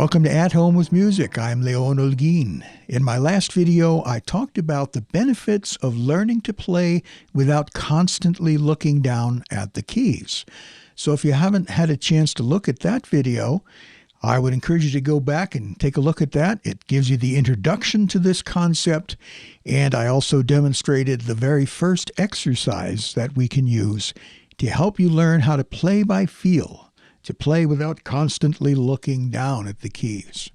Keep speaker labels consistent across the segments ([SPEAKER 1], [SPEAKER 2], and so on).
[SPEAKER 1] Welcome to At Home with Music. I'm Leon Olguin. In my last video, I talked about the benefits of learning to play without constantly looking down at the keys. So if you haven't had a chance to look at that video, I would encourage you to go back and take a look at that. It gives you the introduction to this concept, and I also demonstrated the very first exercise that we can use to help you learn how to play by feel, to play without constantly looking down at the keys.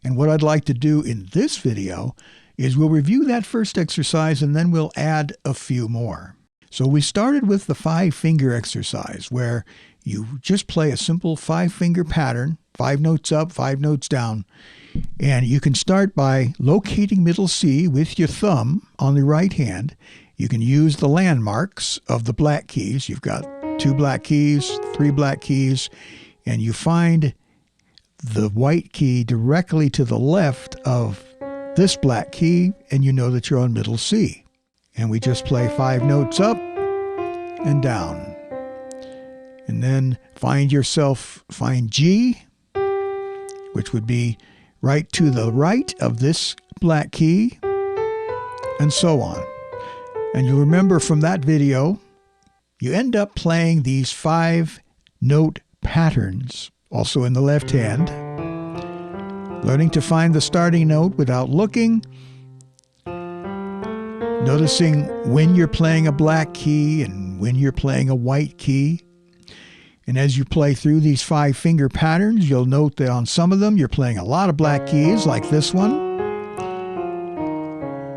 [SPEAKER 1] And what I'd like to do in this video is we'll review that first exercise and then we'll add a few more. So we started with the 5-finger exercise where you just play a simple 5-finger pattern, 5 notes up, 5 notes down. And you can start by locating middle C with your thumb on the right hand. You can use the landmarks of the black keys. You've got 2 black keys, 3 black keys, and you find the white key directly to the left of this black key, and you know that you're on middle C. And we just play 5 notes up and down. And then find G, which would be right to the right of this black key, and so on. And you'll remember from that video, you end up playing these 5-note patterns, also in the left hand, learning to find the starting note without looking, noticing when you're playing a black key and when you're playing a white key. And as you play through these 5-finger patterns, you'll note that on some of them you're playing a lot of black keys, like this one.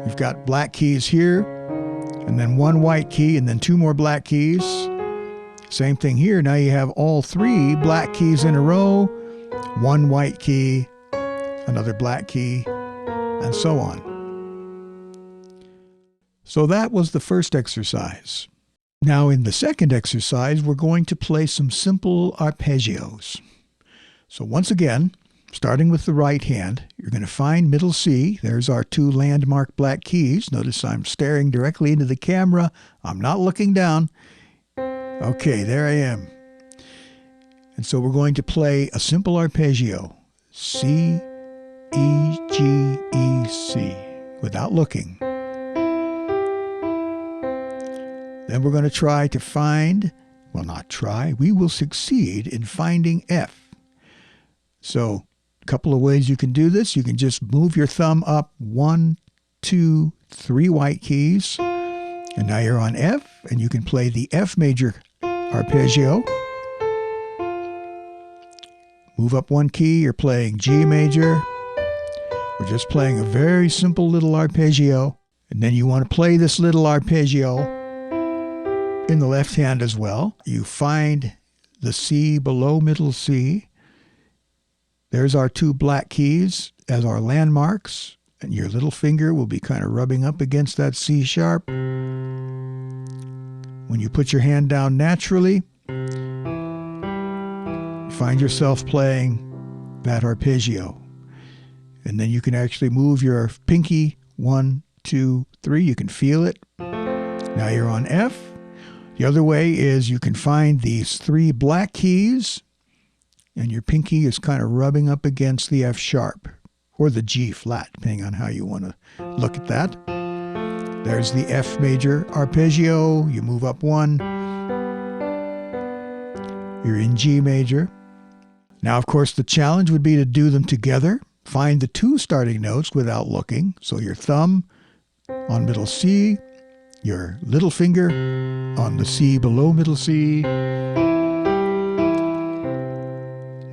[SPEAKER 1] You've got black keys here, and then 1 white key, and then 2 more black keys. Same thing here. Now you have all 3 black keys in a row, 1 white key, another black key, and so on. So that was the first exercise. Now in the second exercise, we're going to play some simple arpeggios. So once again, starting with the right hand, you're going to find middle C. There's our 2 landmark black keys. Notice I'm staring directly into the camera. I'm not looking down. Okay, there I am. And so we're going to play a simple arpeggio. C, E, G, E, C, without looking. Then we're going to try to find, well, not try, we will succeed in finding F. So a couple of ways you can do this. You can just move your thumb up 1, 2, 3 white keys, and now you're on F, and you can play the F major arpeggio. Move up 1 key, you're playing G major. We're just playing a very simple little arpeggio, and then you want to play this little arpeggio in the left hand as well. You find the C below middle C. There's our 2 black keys as our landmarks, and your little finger will be kind of rubbing up against that C sharp. When you put your hand down naturally, you find yourself playing that arpeggio. And then you can actually move your pinky 1, 2, 3. You can feel it. Now you're on F. The other way is you can find these 3 black keys, and your pinky is kind of rubbing up against the F sharp or the G flat, depending on how you want to look at that. There's the F major arpeggio. You move up 1. You're in G major. Now, of course, the challenge would be to do them together. Find the 2 starting notes without looking. So your thumb on middle C, your little finger on the C below middle C.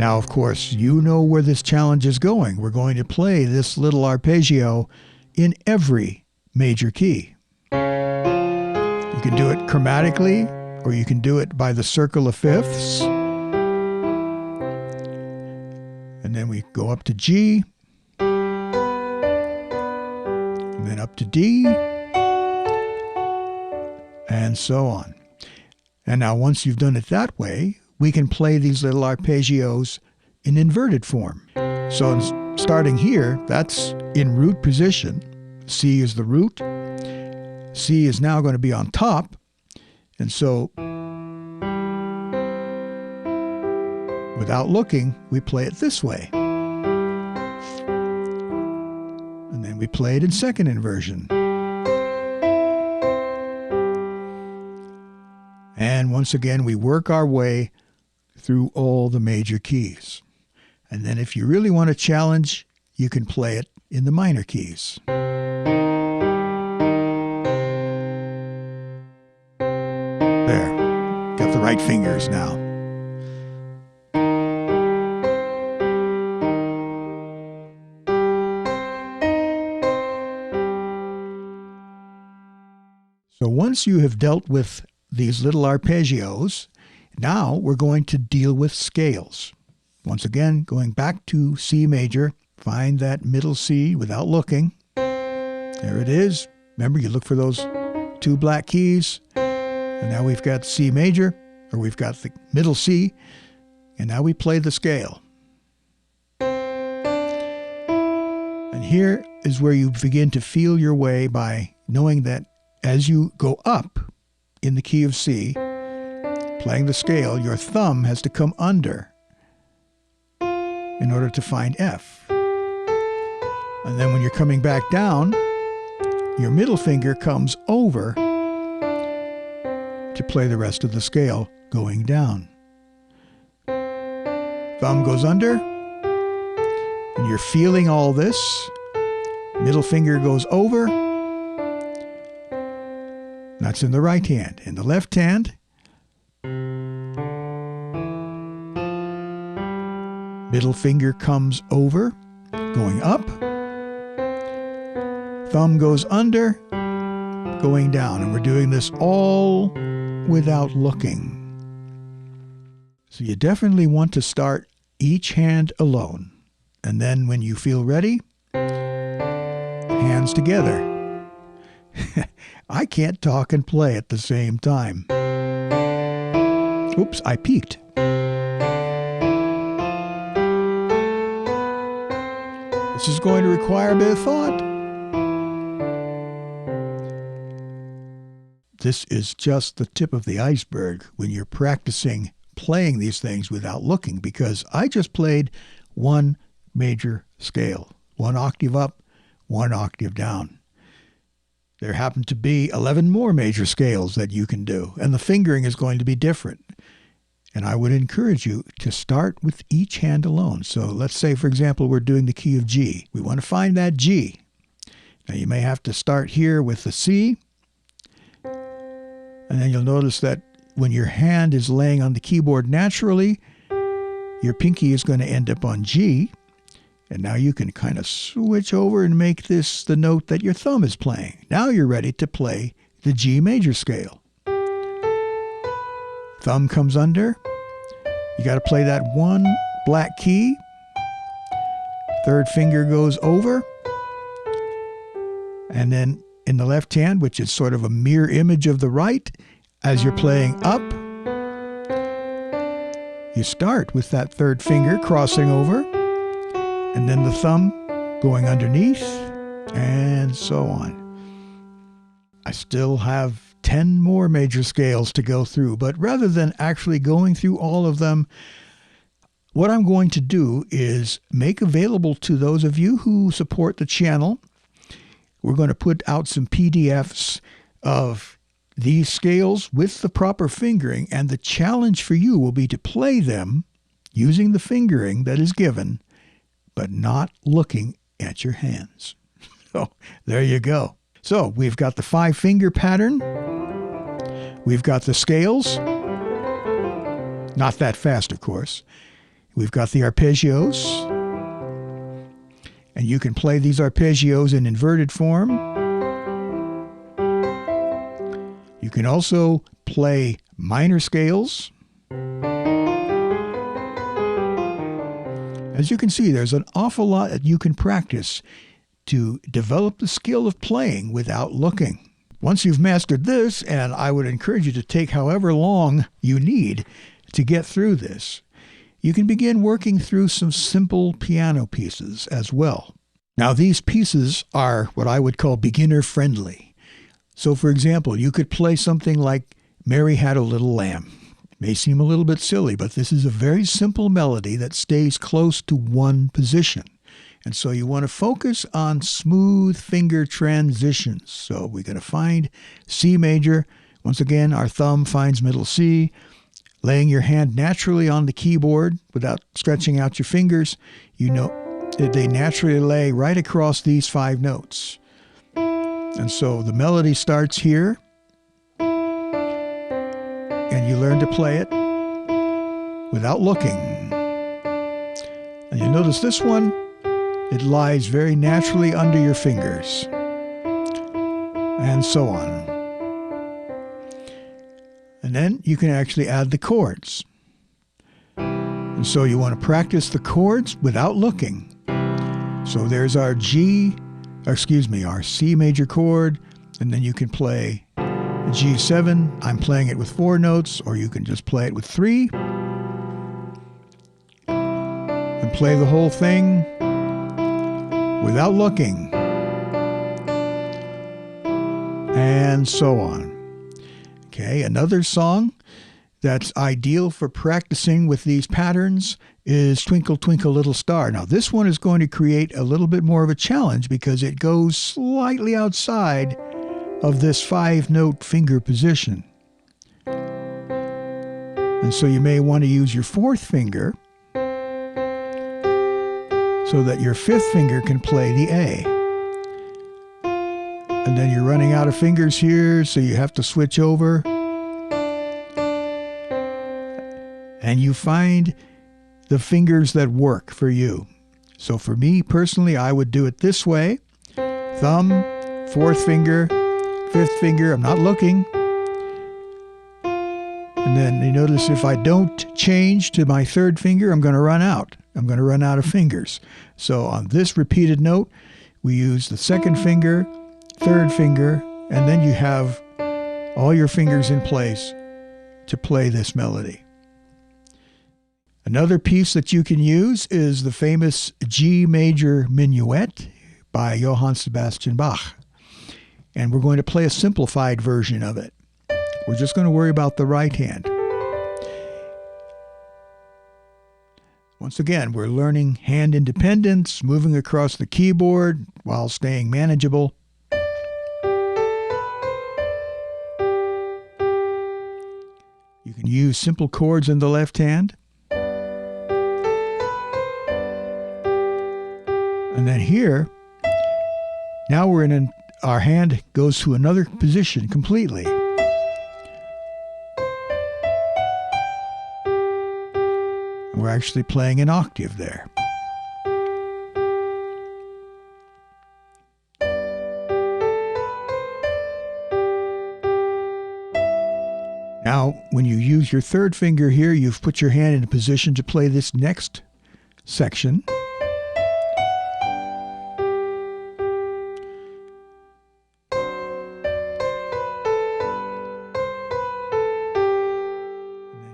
[SPEAKER 1] Now, of course, you know where this challenge is going. We're going to play this little arpeggio in every major key. You can do it chromatically, or you can do it by the circle of fifths. And then we go up to G, and then up to D, and so on. And now once you've done it that way, we can play these little arpeggios in inverted form. So starting here, that's in root position. C is the root. C is now going to be on top. And so without looking, we play it this way. We play it in second inversion. And once again, we work our way through all the major keys. And then if you really want to challenge, you can play it in the minor keys. There, got the right fingers now. So once you have dealt with these little arpeggios, now we're going to deal with scales. Once again, going back to C major, find that middle C without looking. There it is. Remember, you look for those two black keys. And now we've got C major, or we've got the middle C, and now we play the scale. And here is where you begin to feel your way by knowing that as you go up in the key of C, playing the scale, your thumb has to come under in order to find F. And then when you're coming back down, your middle finger comes over to play the rest of the scale going down. Thumb goes under, and you're feeling all this. Middle finger goes over. That's in the right hand. In the left hand, middle finger comes over, going up. Thumb goes under, going down. And we're doing this all without looking. So you definitely want to start each hand alone. And then when you feel ready, hands together. I can't talk and play at the same time. Oops, I peeked. This is going to require a bit of thought. This is just the tip of the iceberg when you're practicing playing these things without looking, because I just played one major scale, one octave up, one octave down. There happen to be 11 more major scales that you can do, and the fingering is going to be different. And I would encourage you to start with each hand alone. So let's say, for example, we're doing the key of G. We want to find that G. Now you may have to start here with the C, and then you'll notice that when your hand is laying on the keyboard naturally, your pinky is going to end up on G. And now you can kind of switch over and make this the note that your thumb is playing. Now you're ready to play the G major scale. Thumb comes under. You got to play that one black key. Third finger goes over. And then in the left hand, which is sort of a mirror image of the right, as you're playing up, you start with that third finger crossing over. And then the thumb going underneath, and so on. I still have 10 more major scales to go through, but rather than actually going through all of them, what I'm going to do is make available to those of you who support the channel, we're going to put out some PDFs of these scales with the proper fingering, and the challenge for you will be to play them using the fingering that is given, but not looking at your hands. So there you go. So we've got the 5-finger pattern. We've got the scales. Not that fast, of course. We've got the arpeggios. And you can play these arpeggios in inverted form. You can also play minor scales. As you can see, there's an awful lot that you can practice to develop the skill of playing without looking. Once you've mastered this, and I would encourage you to take however long you need to get through this, you can begin working through some simple piano pieces as well. Now, these pieces are what I would call beginner-friendly. So, for example, you could play something like Mary Had a Little Lamb. May seem a little bit silly, but this is a very simple melody that stays close to one position. And so you want to focus on smooth finger transitions. So we're going to find C major. Once again, our thumb finds middle C. Laying your hand naturally on the keyboard without stretching out your fingers, you know that they naturally lay right across these 5 notes. And so the melody starts here, and you learn to play it without looking. And you notice this one, it lies very naturally under your fingers, and so on. And then you can actually add the chords. And so you want to practice the chords without looking. So there's our our C major chord, and then you can play G7. I'm playing it with 4 notes, or you can just play it with 3. And play the whole thing without looking. And so on. Okay, another song that's ideal for practicing with these patterns is Twinkle, Twinkle, Little Star. Now, this one is going to create a little bit more of a challenge because it goes slightly outside of this 5-note finger position. And so you may want to use your 4th finger so that your 5th finger can play the A. And then you're running out of fingers here, so you have to switch over. And you find the fingers that work for you. So for me personally, I would do it this way. Thumb, 4th finger, 5th finger, I'm not looking. And then you notice if I don't change to my 3rd finger, I'm going to run out. I'm going to run out of fingers. So on this repeated note, we use the 2nd finger, 3rd finger, and then you have all your fingers in place to play this melody. Another piece that you can use is the famous G major minuet by Johann Sebastian Bach. And we're going to play a simplified version of it. We're just going to worry about the right hand. Once again, we're learning hand independence, moving across the keyboard while staying manageable. You can use simple chords in the left hand. And then here, now we're in our hand goes to another position completely. We're actually playing an octave there. Now, when you use your 3rd finger here, you've put your hand in a position to play this next section.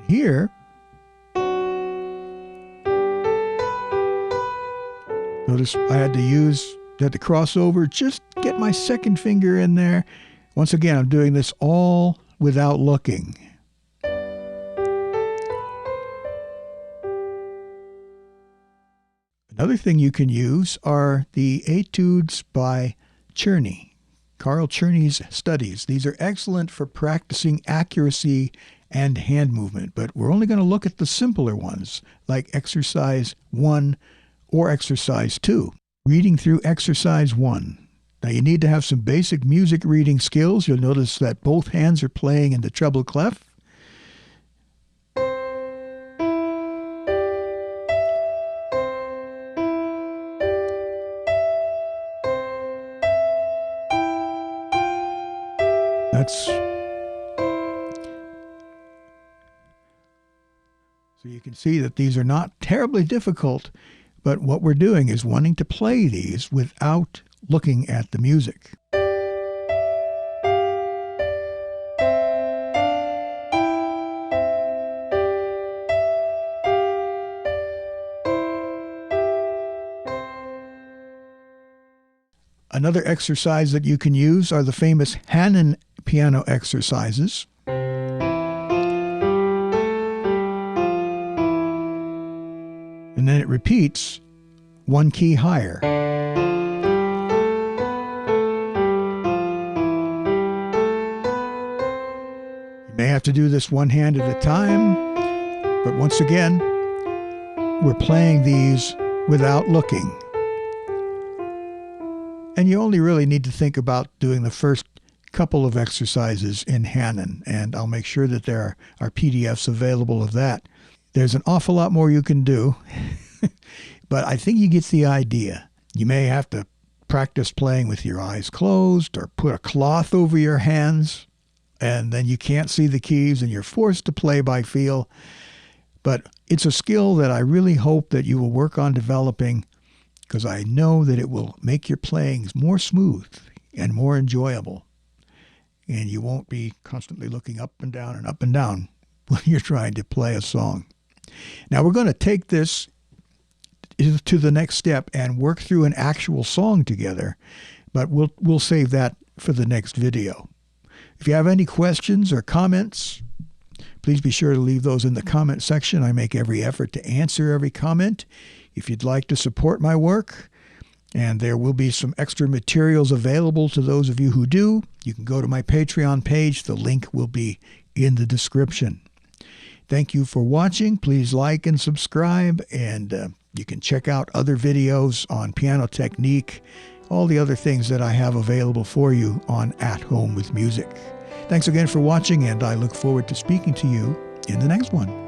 [SPEAKER 1] Here, notice I had to cross over, just get my 2nd finger in there. Once again, I'm doing this all without looking. Another thing you can use are the etudes by Czerny, Carl Czerny's studies. These are excellent for practicing accuracy and hand movement, but we're only going to look at the simpler ones, like exercise 1 or exercise 2. Reading through exercise 1. Now you need to have some basic music reading skills. You'll notice that both hands are playing in the treble clef. So you can see that these are not terribly difficult, but what we're doing is wanting to play these without looking at the music. Another exercise that you can use are the famous Hanon piano exercises. And then it repeats one key higher. You may have to do this one hand at a time, but once again, we're playing these without looking. And you only really need to think about doing the first couple of exercises in Hanon, and I'll make sure that there are PDFs available of that. There's an awful lot more you can do, but I think you get the idea. You may have to practice playing with your eyes closed or put a cloth over your hands, and then you can't see the keys and you're forced to play by feel. But it's a skill that I really hope that you will work on developing, because I know that it will make your playing more smooth and more enjoyable. And you won't be constantly looking up and down when you're trying to play a song. Now we're going to take this to the next step and work through an actual song together, but we'll save that for the next video. If you have any questions or comments, please be sure to leave those in the comment section. I make every effort to answer every comment. If you'd like to support my work, and there will be some extra materials available to those of you who do, you can go to my Patreon page. The link will be in the description. Thank you for watching. Please like and subscribe, and you can check out other videos on piano technique, all the other things that I have available for you on At Home with Music. Thanks again for watching, and I look forward to speaking to you in the next one.